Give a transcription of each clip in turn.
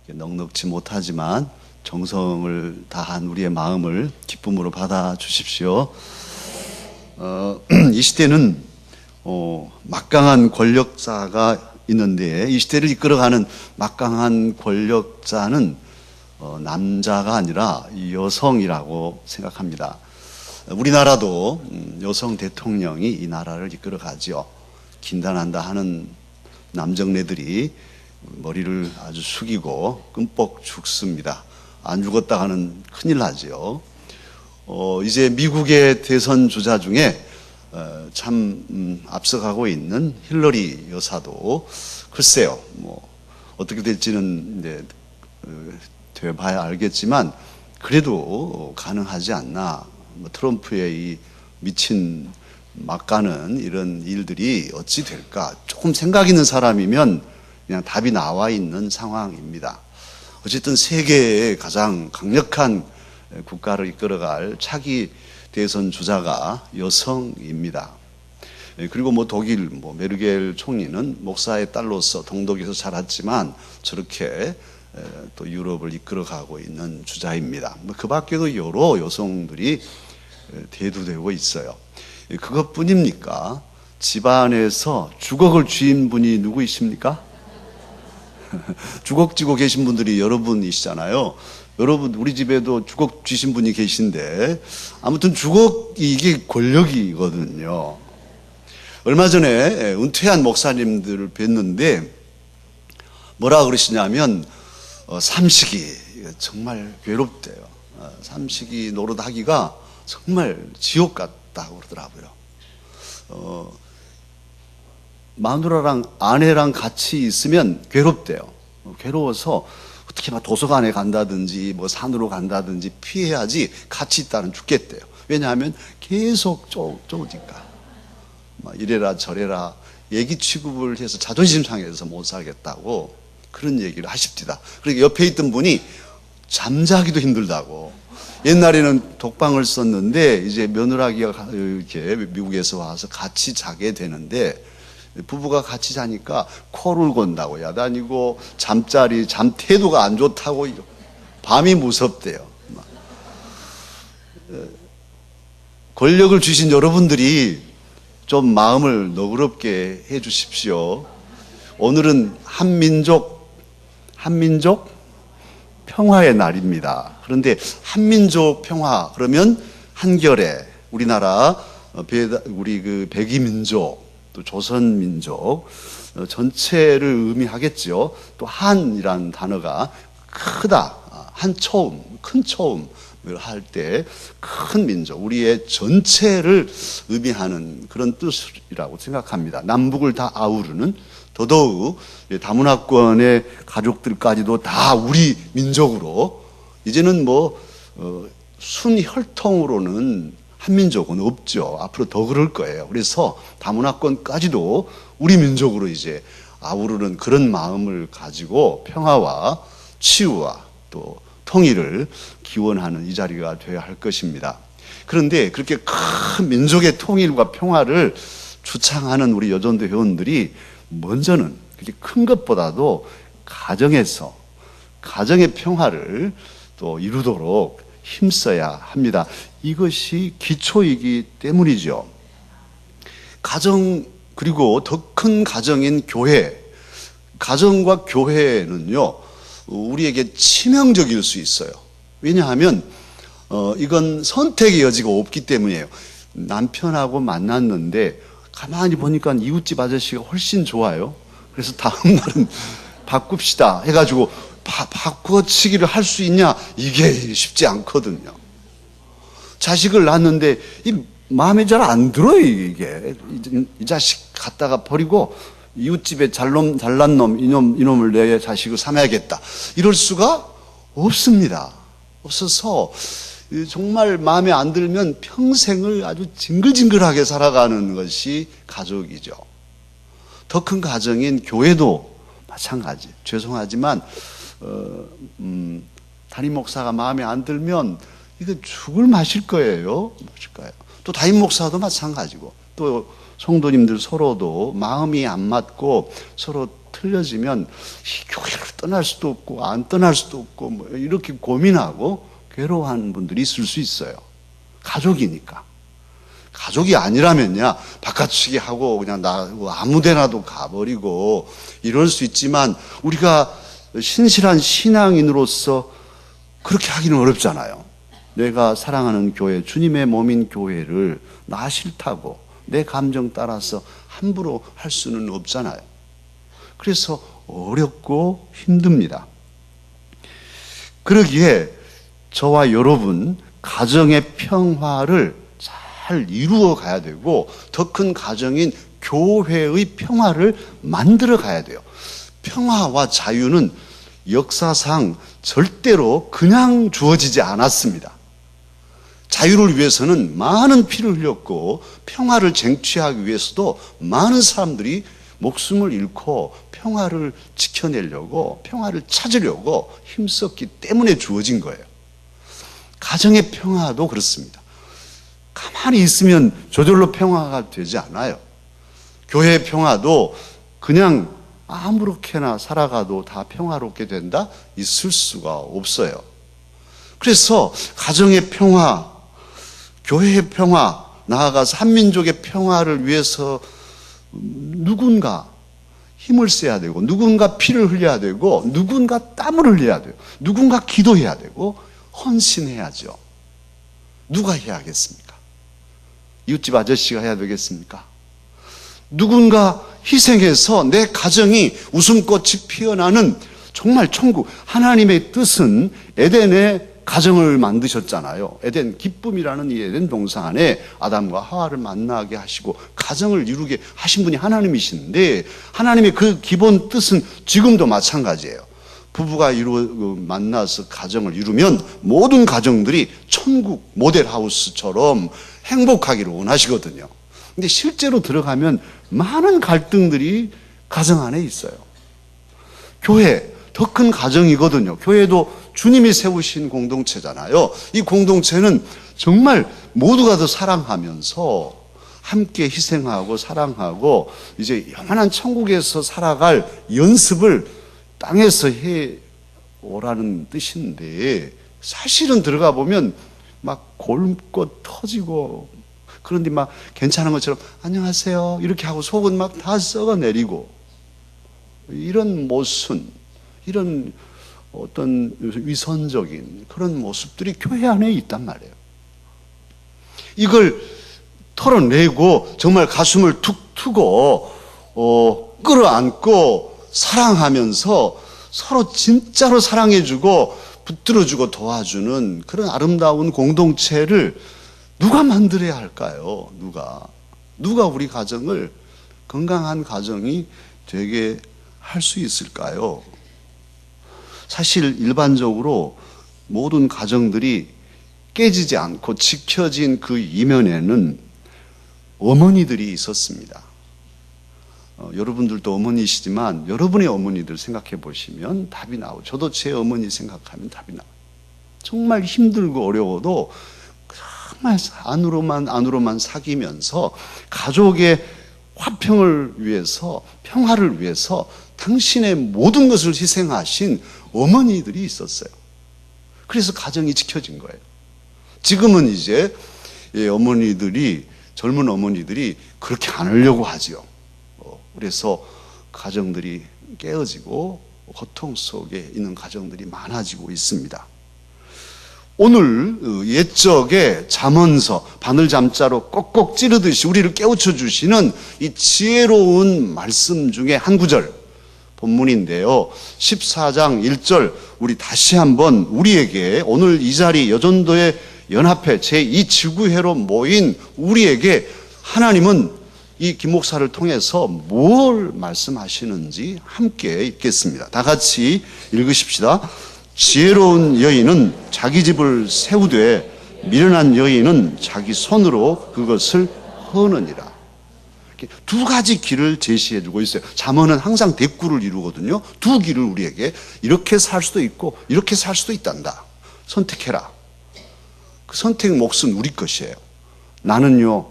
넉넉지 못하지만 정성을 다한 우리의 마음을 기쁨으로 받아 주십시오. 이 시대는 막강한 권력자가 있는데, 이 시대를 이끌어가는 막강한 권력자는 남자가 아니라 여성이라고 생각합니다. 우리나라도 여성 대통령이 이 나라를 이끌어가죠. 긴단한다 하는 남정네들이 머리를 아주 숙이고 끔뻑 죽습니다. 안 죽었다 하는 큰일 나죠. 이제 미국의 대선 주자 중에 참 앞서가고 있는 힐러리 여사도 글쎄요, 어떻게 될지는 이제 돼봐야 알겠지만 그래도 가능하지 않나. 트럼프의 이 미친 막 가는 이런 일들이 어찌 될까? 조금 생각 있는 사람이면 그냥 답이 나와 있는 상황입니다. 어쨌든 세계의 가장 강력한 국가를 이끌어갈 차기 대선 주자가 여성입니다. 그리고 독일 메르겔 총리는 목사의 딸로서 동독에서 자랐지만 저렇게 또 유럽을 이끌어가고 있는 주자입니다. 그 밖에도 여러 여성들이 대두되고 있어요. 그것뿐입니까? 집안에서 주걱을 쥐인 분이 누구이십니까? 주걱 쥐고 계신 분들이 여러분이시잖아요. 여러분, 우리 집에도 주걱 쥐신 분이 계신데, 아무튼 주걱이 이게 권력이거든요. 얼마 전에 은퇴한 목사님들을 뵀는데 뭐라 그러시냐면 삼식이 정말 괴롭대요. 삼식이 노릇하기가 정말 지옥 같다고 그러더라고요. 마누라랑 아내랑 같이 있으면 괴롭대요. 괴로워서 어떻게 도서관에 간다든지 산으로 간다든지 피해야지 같이 있다는 죽겠대요. 왜냐하면 계속 쪼니까 이래라 저래라 얘기 취급을 해서 자존심 상해서 못 살겠다고 그런 얘기를 하십니다. 그러니까 옆에 있던 분이 잠자기도 힘들다고. 옛날에는 독방을 썼는데 이제 며느라기가 이렇게 미국에서 와서 같이 자게 되는데 부부가 같이 자니까 코를 건다고 야단이고 잠 태도가 안 좋다고 밤이 무섭대요. 권력을 주신 여러분들이 좀 마음을 너그럽게 해 주십시오. 오늘은 한민족 평화의 날입니다. 그런데 한민족 평화 그러면 한결에 우리나라 우리 백이민족 또 조선민족 전체를 의미하겠죠. 또 한이라는 단어가 크다, 큰 처음을 할 때 큰 민족, 우리의 전체를 의미하는 그런 뜻이라고 생각합니다. 남북을 다 아우르는, 더더욱 다문화권의 가족들까지도 다 우리 민족으로, 이제는 순혈통으로는 한민족은 없죠. 앞으로 더 그럴 거예요. 그래서 다문화권까지도 우리 민족으로 이제 아우르는 그런 마음을 가지고 평화와 치유와 또 통일을 기원하는 이 자리가 되어야 할 것입니다. 그런데 그렇게 큰 민족의 통일과 평화를 주창하는 우리 여전도 회원들이 먼저는 그렇게 큰 것보다도 가정에서 가정의 평화를 또 이루도록 힘써야 합니다. 이것이 기초이기 때문이죠. 가정, 그리고 더 큰 가정인 교회, 가정과 교회는요 우리에게 치명적일 수 있어요. 왜냐하면 이건 선택의 여지가 없기 때문이에요. 남편하고 만났는데 가만히 보니까 이웃집 아저씨가 훨씬 좋아요. 그래서 다음 날은 바꿉시다 해가지고 바꿔치기를 할 수 있냐? 이게 쉽지 않거든요. 자식을 낳았는데 마음에 잘 안 들어요. 이게 이 자식 갖다가 버리고 이웃집에 잘난 놈 이놈을 내 자식을 삼아야겠다, 이럴 수가 없습니다. 없어서 정말 마음에 안 들면 평생을 아주 징글징글하게 살아가는 것이 가족이죠. 더 큰 가정인 교회도 마찬가지. 죄송하지만 담임 목사가 마음에 안 들면 이거 죽을 맛일 거예요. 또 담임 목사도 마찬가지고, 또 성도님들 서로도 마음이 안 맞고 서로 틀려지면 이 교회를 떠날 수도 없고 안 떠날 수도 없고 뭐 이렇게 고민하고 괴로워하는 분들이 있을 수 있어요. 가족이니까. 가족이 아니라면야 바깥치기 하고 그냥 나가고 아무데나도 가버리고 이럴 수 있지만 우리가 신실한 신앙인으로서 그렇게 하기는 어렵잖아요. 내가 사랑하는 교회, 주님의 몸인 교회를 나 싫다고 내 감정 따라서 함부로 할 수는 없잖아요. 그래서 어렵고 힘듭니다. 그러기에 저와 여러분 가정의 평화를 잘 이루어 가야 되고 더 큰 가정인 교회의 평화를 만들어 가야 돼요. 평화와 자유는 역사상 절대로 그냥 주어지지 않았습니다. 자유를 위해서는 많은 피를 흘렸고 평화를 쟁취하기 위해서도 많은 사람들이 목숨을 잃고 평화를 지켜내려고 평화를 찾으려고 힘썼기 때문에 주어진 거예요. 가정의 평화도 그렇습니다. 가만히 있으면 저절로 평화가 되지 않아요. 교회의 평화도 그냥 아무렇게나 살아가도 다 평화롭게 된다? 있을 수가 없어요. 그래서 가정의 평화, 교회의 평화, 나아가서 한민족의 평화를 위해서 누군가 힘을 써야 되고 누군가 피를 흘려야 되고 누군가 땀을 흘려야 돼요. 누군가 기도해야 되고 헌신해야죠. 누가 해야 하겠습니까? 이웃집 아저씨가 해야 되겠습니까? 누군가 희생해서 내 가정이 웃음꽃이 피어나는 정말 천국, 하나님의 뜻은 에덴의 가정을 만드셨잖아요. 에덴, 기쁨이라는 이 에덴 동산 안에 아담과 하와를 만나게 하시고 가정을 이루게 하신 분이 하나님이신데 하나님의 그 기본 뜻은 지금도 마찬가지예요. 부부가 만나서 가정을 이루면 모든 가정들이 천국 모델하우스처럼 행복하기를 원하시거든요. 근데 실제로 들어가면 많은 갈등들이 가정 안에 있어요. 교회, 더 큰 가정이거든요. 교회도 주님이 세우신 공동체잖아요. 이 공동체는 정말 모두가 더 사랑하면서 함께 희생하고 사랑하고 이제 영원한 천국에서 살아갈 연습을 땅에서 해 오라는 뜻인데 사실은 들어가 보면 막 골고 터지고 그런데 막 괜찮은 것처럼 안녕하세요 이렇게 하고 속은 막 다 썩어내리고 이런 모순, 이런 어떤 위선적인 그런 모습들이 교회 안에 있단 말이에요. 이걸 털어내고 정말 가슴을 툭 트고 끌어안고 사랑하면서 서로 진짜로 사랑해주고 붙들어주고 도와주는 그런 아름다운 공동체를 누가 만들어야 할까요? 누가 우리 가정을 건강한 가정이 되게 할 수 있을까요? 사실 일반적으로 모든 가정들이 깨지지 않고 지켜진 그 이면에는 어머니들이 있었습니다. 여러분들도 어머니시지만 여러분의 어머니들 생각해 보시면 답이 나오고 저도 제 어머니 생각하면 답이 나와요. 정말 힘들고 어려워도 정말 안으로만 사귀면서 가족의 화평을 위해서 평화를 위해서 당신의 모든 것을 희생하신 어머니들이 있었어요. 그래서 가정이 지켜진 거예요. 지금은 이제 어머니들이 젊은 어머니들이 그렇게 안 하려고 하죠. 그래서 가정들이 깨어지고 고통 속에 있는 가정들이 많아지고 있습니다. 오늘 옛적에 잠언서 바늘 잠자로 꼭꼭 찌르듯이 우리를 깨우쳐 주시는 이 지혜로운 말씀 중에 한 구절 본문인데요. 14장 1절 우리 다시 한번 우리에게 오늘 이 자리 여전도의 연합회 제2지구회로 모인 우리에게 하나님은 이 김 목사를 통해서 뭘 말씀하시는지 함께 읽겠습니다. 다 같이 읽으십시다. 지혜로운 여인은 자기 집을 세우되 미련한 여인은 자기 손으로 그것을 허느니라. 두 가지 길을 제시해 주고 있어요. 잠언은 항상 대꾸를 이루거든요. 두 길을 우리에게 이렇게 살 수도 있고 이렇게 살 수도 있단다. 선택해라. 그 선택 몫은 우리 것이에요. 나는요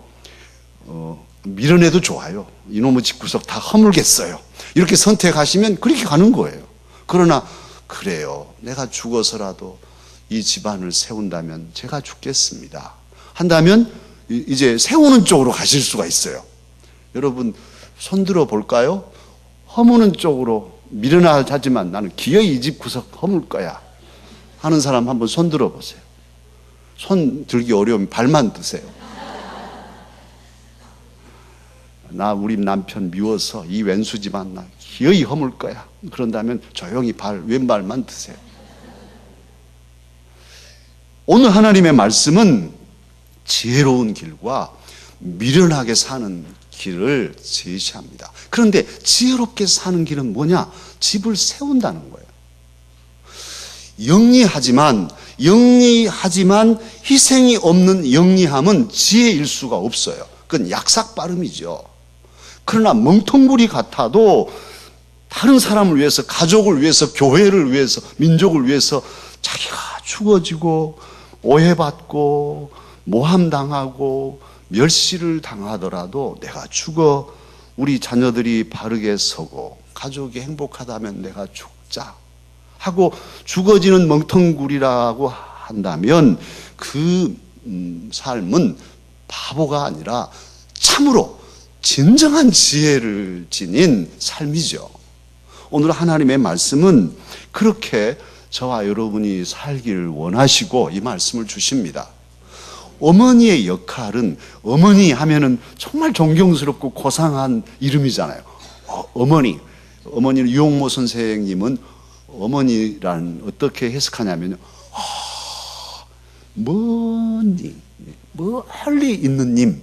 미련해도 좋아요. 이놈의 집구석 다 허물겠어요. 이렇게 선택하시면 그렇게 가는 거예요. 그러나 그래요. 내가 죽어서라도 이 집안을 세운다면 제가 죽겠습니다. 한다면 이제 세우는 쪽으로 가실 수가 있어요. 여러분 손들어 볼까요? 허무는 쪽으로 미련하지만 나는 기어이 이 집 구석 허물 거야 하는 사람 한번 손들어 보세요. 손 들기 어려우면 발만 드세요. 나 우리 남편 미워서 이 왼수지만 나 기어이 허물 거야. 그런다면 조용히 왼발만 드세요. 오늘 하나님의 말씀은 지혜로운 길과 미련하게 사는 길을 제시합니다. 그런데 지혜롭게 사는 길은 뭐냐? 집을 세운다는 거예요. 영리하지만 희생이 없는 영리함은 지혜일 수가 없어요. 그건 약삭빠름이죠. 그러나 멍텅구리 같아도 다른 사람을 위해서, 가족을 위해서, 교회를 위해서, 민족을 위해서 자기가 죽어지고 오해받고 모함당하고 멸시를 당하더라도 내가 죽어 우리 자녀들이 바르게 서고 가족이 행복하다면 내가 죽자 하고 죽어지는 멍텅구리라고 한다면 그 삶은 바보가 아니라 참으로 진정한 지혜를 지닌 삶이죠. 오늘 하나님의 말씀은 그렇게 저와 여러분이 살기를 원하시고 이 말씀을 주십니다. 어머니의 역할은, 어머니 하면은 정말 존경스럽고 고상한 이름이잖아요. 어머니는 유홍모 선생님은 어머니란 어떻게 해석하냐면요. 멀리 있는 님.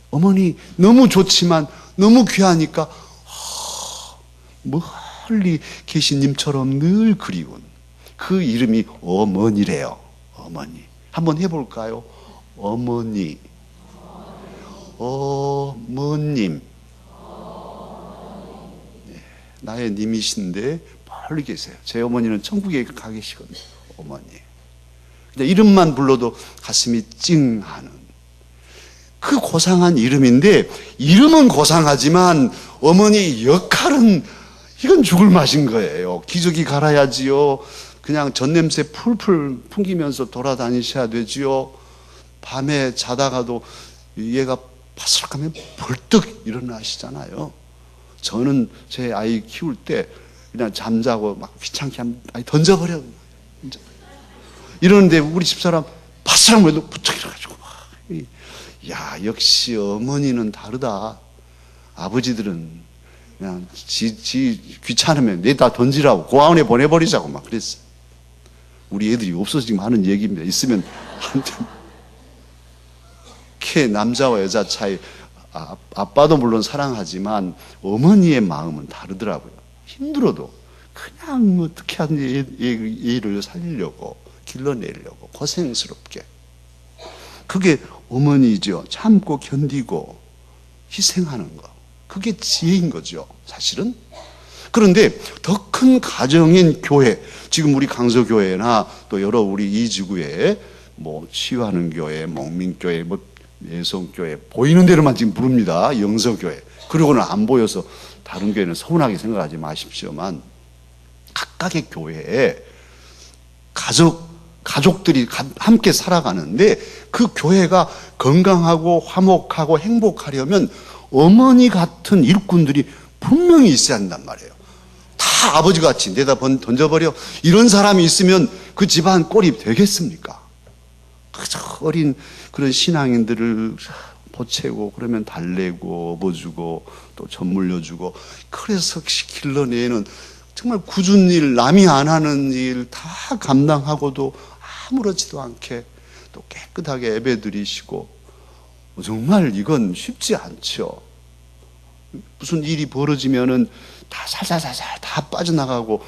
어머니 너무 좋지만 너무 귀하니까 멀리 계신 님처럼 늘 그리운 그 이름이 어머니래요. 어머니. 한번 해볼까요? 어머니. 어머님. 네, 나의 님이신데 멀리 계세요. 제 어머니는 천국에 가 계시거든요. 어머니. 근데 이름만 불러도 가슴이 찡하는 그 고상한 이름인데, 이름은 고상하지만 어머니 역할은 이건 죽을 맛인 거예요. 기저귀 갈아야지요. 그냥 전냄새 풀풀 풍기면서 돌아다니셔야 되지요. 밤에 자다가도 얘가 바스락하면 벌떡 일어나시잖아요. 저는 제 아이 키울 때 그냥 잠자고 막 귀찮게 하면 아이 던져버려. 이러는데 우리 집사람 바스락 해도 부쩍 일어나가지고 야, 역시 어머니는 다르다. 아버지들은 그냥 귀찮으면 내다 던지라고 고아원에 보내버리자고 막 그랬어요. 우리 애들이 없어지면 하는 얘기입니다. 있으면 안 돼. 남자와 여자 차이, 아빠도 물론 사랑하지만 어머니의 마음은 다르더라고요. 힘들어도 그냥 어떻게 하든지 애를 살리려고 길러내려고 고생스럽게. 그게 어머니죠. 참고 견디고 희생하는 거. 그게 지혜인 거죠, 사실은. 그런데 더 큰 가정인 교회, 지금 우리 강서교회나 또 여러 우리 이 지구에 치유하는 교회, 목민교회, 예성교회, 보이는 대로만 지금 부릅니다. 영서교회. 그러고는 안 보여서 다른 교회는 서운하게 생각하지 마십시오만, 각각의 교회에 가족들이 함께 살아가는데 그 교회가 건강하고 화목하고 행복하려면 어머니 같은 일꾼들이 분명히 있어야 한단 말이에요. 다 아버지같이 내다 던져버려. 이런 사람이 있으면 그 집안 꼴이 되겠습니까? 그저 어린 그런 신앙인들을 보채고 그러면 달래고 업어주고 또 젖 물려주고 그래서 길러내는 정말 굳은 일, 남이 안 하는 일 다 감당하고도 아무렇지도 않게 또 깨끗하게 예배드리시고, 정말 이건 쉽지 않죠. 무슨 일이 벌어지면은 다 살살살살 다 빠져나가고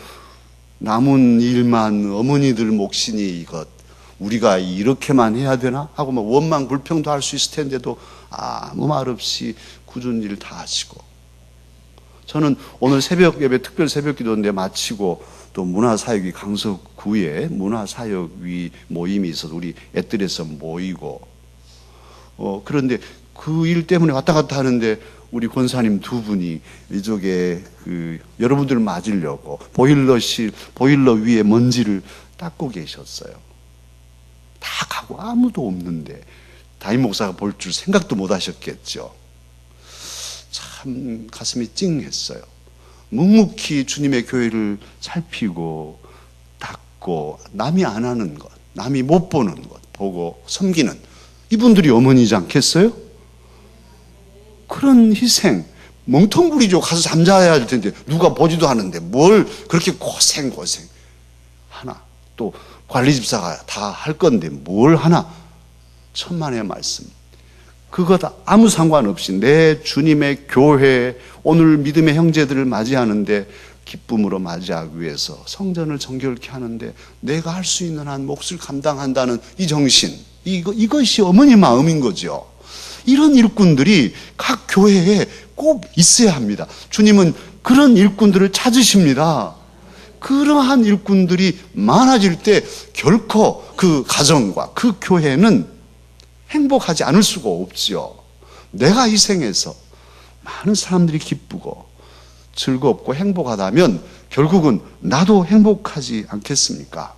남은 일만 어머니들 몫이니 이것 우리가 이렇게만 해야 되나 하고 막 원망 불평도 할 수 있을 텐데도 아무 말 없이 굳은 일 다 하시고. 저는 오늘 새벽 예배 특별 새벽 기도인데 마치고 또 문화사역위 강서구에 문화사역위 모임이 있어서 우리 애들에서 모이고 그런데 그 일 때문에 왔다 갔다 하는데 우리 권사님 두 분이 이쪽에 여러분들을 맞으려고 보일러 위에 먼지를 닦고 계셨어요. 다 가고 아무도 없는데 담임 목사가 볼 줄 생각도 못 하셨겠죠. 참 가슴이 찡했어요. 묵묵히 주님의 교회를 살피고 닦고 남이 안 하는 것, 남이 못 보는 것 보고 섬기는 이분들이 어머니지 않겠어요? 그런 희생, 멍텅구리죠. 가서 잠자야 할 텐데 누가 보지도 않는데 뭘 그렇게 고생 하나. 또 관리집사가 다 할 건데 뭘 하나. 천만의 말씀. 그것 아무 상관없이 내 주님의 교회, 오늘 믿음의 형제들을 맞이하는데 기쁨으로 맞이하기 위해서 성전을 정결케 하는데 내가 할 수 있는 한 몫을 감당한다는 이 정신, 이것이 어머니 마음인 거죠. 이런 일꾼들이 각 교회에 꼭 있어야 합니다. 주님은 그런 일꾼들을 찾으십니다. 그러한 일꾼들이 많아질 때 결코 그 가정과 그 교회는 행복하지 않을 수가 없지요. 내가 희생해서 많은 사람들이 기쁘고 즐겁고 행복하다면 결국은 나도 행복하지 않겠습니까?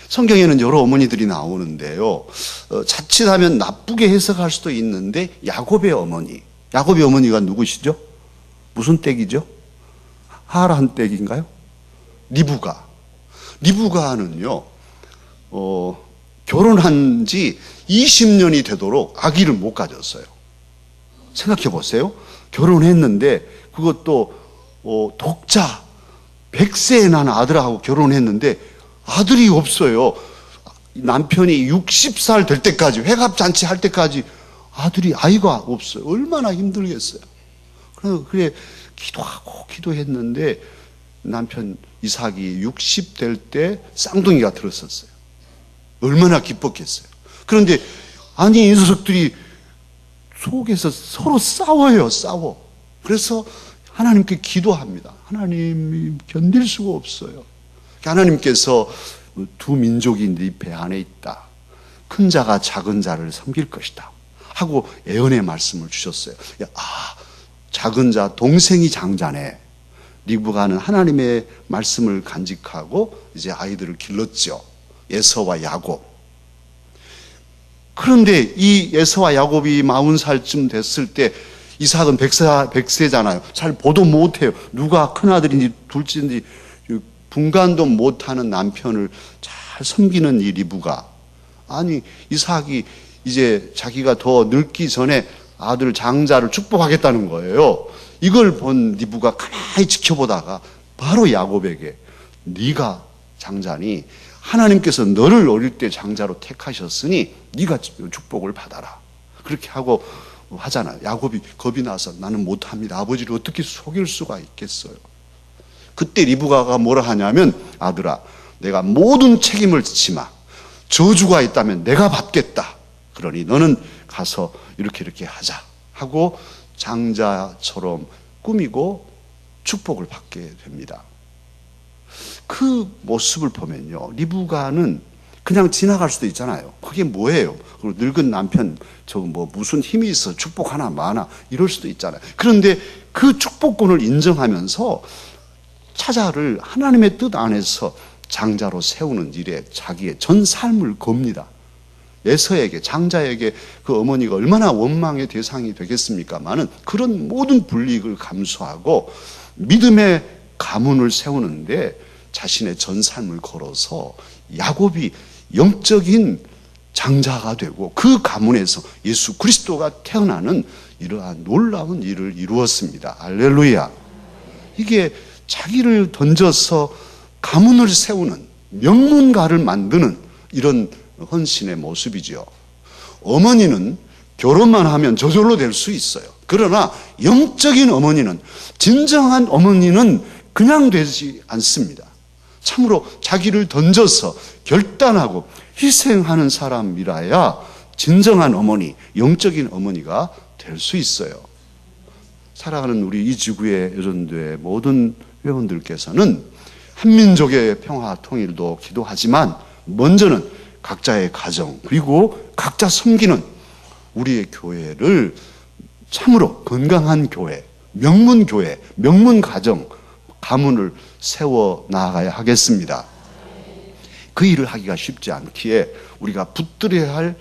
성경에는 여러 어머니들이 나오는데요. 자칫하면 나쁘게 해석할 수도 있는데 야곱의 어머니가 누구시죠? 무슨 댁이죠? 하란 댁인가요? 리브가는요. 결혼한 지 20년이 되도록 아기를 못 가졌어요. 생각해 보세요. 결혼했는데 그것도 독자 100세에 난 아들하고 결혼했는데 아들이 없어요. 남편이 60살 될 때까지 회갑잔치 할 때까지 아이가 없어요. 얼마나 힘들겠어요. 그래 기도했는데 남편 이삭이 60 될 때 쌍둥이가 들었었어요. 얼마나 기뻤겠어요. 그런데 이 녀석들이 속에서 서로 싸워. 그래서 하나님께 기도합니다. 하나님이 견딜 수가 없어요. 하나님께서 두 민족이 네 배 안에 있다. 큰 자가 작은 자를 섬길 것이다. 하고 예언의 말씀을 주셨어요. 작은 자 동생이 장자네. 리브가는 하나님의 말씀을 간직하고 이제 아이들을 길렀죠. 에서와 야곱. 그런데 이 에서와 야곱이 40살쯤 됐을 때 이삭은 100세잖아요. 잘 보도 못해요. 누가 큰아들인지 둘째인지 분간도 못하는 남편을 잘 섬기는 이 리브가. 이삭이 이제 자기가 더 늙기 전에 아들 장자를 축복하겠다는 거예요. 이걸 본 리브가 가만히 지켜보다가 바로 야곱에게 네가 장자니 하나님께서 너를 어릴 때 장자로 택하셨으니 네가 축복을 받아라. 그렇게 하고 하잖아요. 야곱이 겁이 나서 나는 못합니다. 아버지를 어떻게 속일 수가 있겠어요. 그때 리브가가 뭐라 하냐면 아들아 내가 모든 책임을 지지 마. 저주가 있다면 내가 받겠다. 그러니 너는 가서 이렇게 하자 하고 장자처럼 꾸미고 축복을 받게 됩니다. 그 모습을 보면요. 리브가는 그냥 지나갈 수도 있잖아요. 그게 뭐예요? 그리고 늙은 남편 무슨 힘이 있어 축복 하나 마나 이럴 수도 있잖아요. 그런데 그 축복권을 인정하면서 차자를 하나님의 뜻 안에서 장자로 세우는 일에 자기의 전 삶을 겁니다. 에서에게 장자에게 그 어머니가 얼마나 원망의 대상이 되겠습니까마는 그런 모든 불이익을 감수하고 믿음의 가문을 세우는데 자신의 전 삶을 걸어서 야곱이 영적인 장자가 되고 그 가문에서 예수 그리스도가 태어나는 이러한 놀라운 일을 이루었습니다. 할렐루야. 이게 자기를 던져서 가문을 세우는 명문가를 만드는 이런 헌신의 모습이죠. 어머니는 결혼만 하면 저절로 될 수 있어요. 그러나 영적인 어머니는, 진정한 어머니는 그냥 되지 않습니다. 참으로 자기를 던져서 결단하고 희생하는 사람이라야 진정한 어머니, 영적인 어머니가 될 수 있어요. 살아가는 우리 이 지구의 여전도의 모든 회원들께서는 한민족의 평화 통일도 기도하지만 먼저는 각자의 가정 그리고 각자 섬기는 우리의 교회를 참으로 건강한 교회, 명문 교회, 명문 가정, 가문을 세워 나가야 하겠습니다. 그 일을 하기가 쉽지 않기에 우리가 붙들어야 할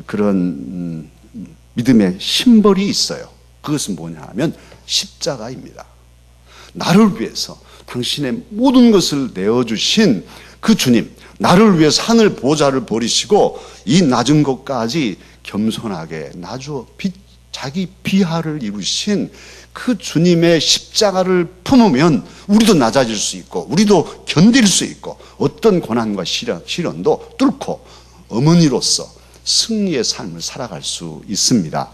그런 믿음의 심벌이 있어요. 그것은 뭐냐 하면 십자가입니다. 나를 위해서 당신의 모든 것을 내어주신 그 주님, 나를 위해 산을 보좌를 버리시고 이 낮은 곳까지 겸손하게 나주어 자기 비하를 이루신 그 주님의 십자가를 품으면 우리도 낮아질 수 있고 우리도 견딜 수 있고 어떤 고난과 시련도 뚫고 어머니로서 승리의 삶을 살아갈 수 있습니다.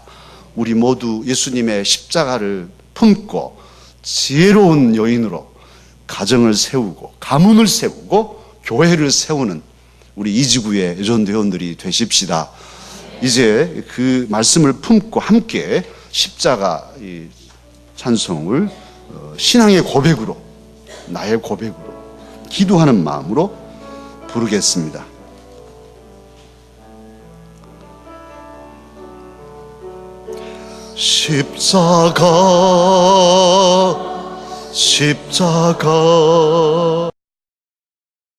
우리 모두 예수님의 십자가를 품고 지혜로운 여인으로 가정을 세우고 가문을 세우고 교회를 세우는 우리 이지구의 여전대원들이 되십시다. 이제 그 말씀을 품고 함께 십자가 찬송을 신앙의 고백으로, 나의 고백으로 기도하는 마음으로 부르겠습니다. 십자가